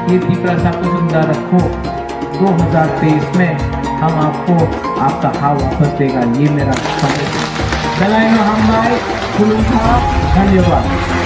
ये तिपरासा को जिंदा रखो 2023 में हम आपको आपका हाव वापस देगा। ये मेरा संदेश है। धन्यवाद।